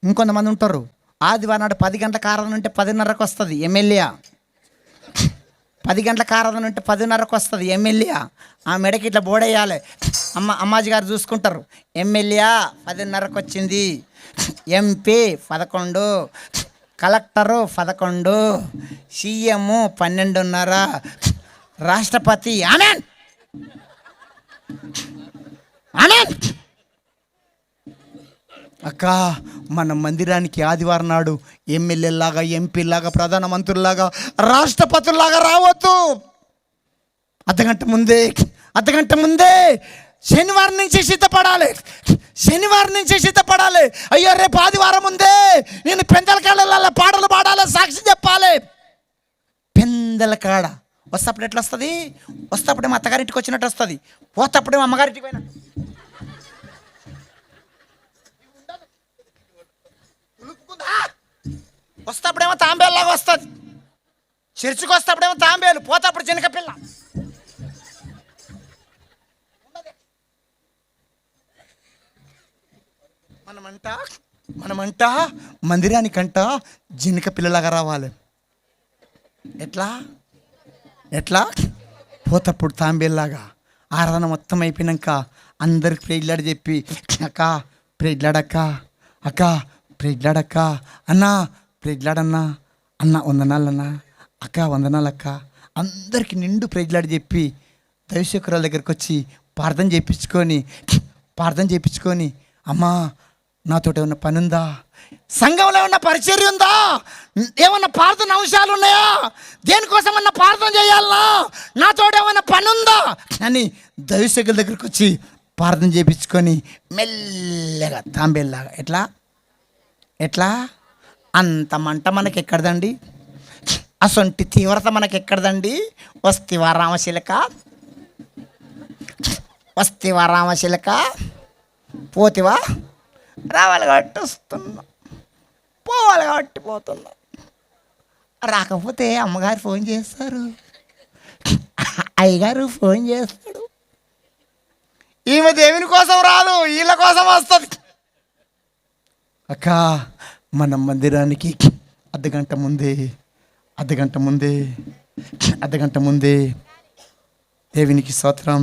ఇంకొంతమంది ఉంటారు, ఆదివారం నాడు 10 గంటలకు ఆరాధన ఉంటే 10:30కు వస్తుంది ఎమ్మెల్యే. 10 గంటలకు ఆరాధన ఉంటే 10:30కు వస్తుంది ఎమ్మెల్యే. ఆ మెడకి ఇట్లా బోడేయాలి. అమ్మాజీ గారు చూసుకుంటారు. ఎమ్మెల్యే 10:30కు వచ్చింది, ఎంపీ 11, కలెక్టరు 11, సీఎం 12:30, రాష్ట్రపతి ఆమెన్ ఆమెన్. అక్క, మన మందిరానికి ఆదివారం నాడు ఎమ్మెల్యేలాగా, ఎంపీలాగా, ప్రధానమంత్రుల్లాగా, రాష్ట్రపతుల్లాగా రావద్దు. అర్ధగంట ముందే శనివారం నుంచి సిద్ధపడాలి. అయ్యో రేపు ఆదివారం ఉందే, నేను పెందలకాడల పాటలు పాడాలి, సాక్షి చెప్పాలి. పెందలకాడ వస్తప్పుడు ఎట్లా వస్తుంది? వస్తప్పుడేమో అత్తగారింటికి వచ్చినట్టు వస్తుంది, పోతప్పుడేమో అమ్మగారింటికి పోయినట్టు. వస్తప్పుడేమో తాంబేలులాగా వస్తుంది, చర్చికి వస్తప్పుడేమో తాంబేలు, పోతప్పుడు చిన్నకపిల్ల. మనమంట మందిరానికంట జినక పిల్లలాగా రావాలి. ఎట్లా పోతప్పుడు తాంబేలులాగా. ఆరాధన మొత్తం అయిపోయినాక అందరికి ప్రేడ్లాడి చెప్పి, అక్క ప్రేడ్లాడక్క, అక్క ప్రేడ్లాడక్క, అన్నా ప్రేడ్లాడన్నా, అన్న వందనాలన్నా, అక్క వందనాలక్క, అందరికి నిండు ప్రేడ్లాడి చెప్పి దైవశేఖరాల దగ్గరికి వచ్చి ప్రార్థన చేయించుకొని అమ్మా నాతో ఏమన్నా పని ఉందా, సంఘంలో ఏమన్నా పరిచర్య ఉందా, ఏమన్నా ప్రార్థన అంశాలు ఉన్నాయా, దేనికోసమన్నా ప్రార్థన చేయాలన్నా, నాతో ఏమన్నా పని ఉందా అని దైవశేఖరుల దగ్గరికి వచ్చి ప్రార్థన చేయించుకొని మెల్లగా తాంబేల్లాగా. ఎట్లా అంత మంట మనకి ఎక్కడదండి, అసొంటి తీవ్రత మనకి ఎక్కడదండి. వస్తివా రామశిలక, పోతివా, రావాలి కాబట్టి వస్తున్నా, పోవాలి కాబట్టి పోతున్నా. రాకపోతే అమ్మగారు ఫోన్ చేస్తారు, అయ్యగారు ఫోన్ చేస్తాడు. ఈమె దేవుని కోసం రాదు, వీళ్ళ కోసం వస్తుంది. అక్క, మన మందిరానికి అర్ధగంట ముందే దేవునికి స్తోత్రం.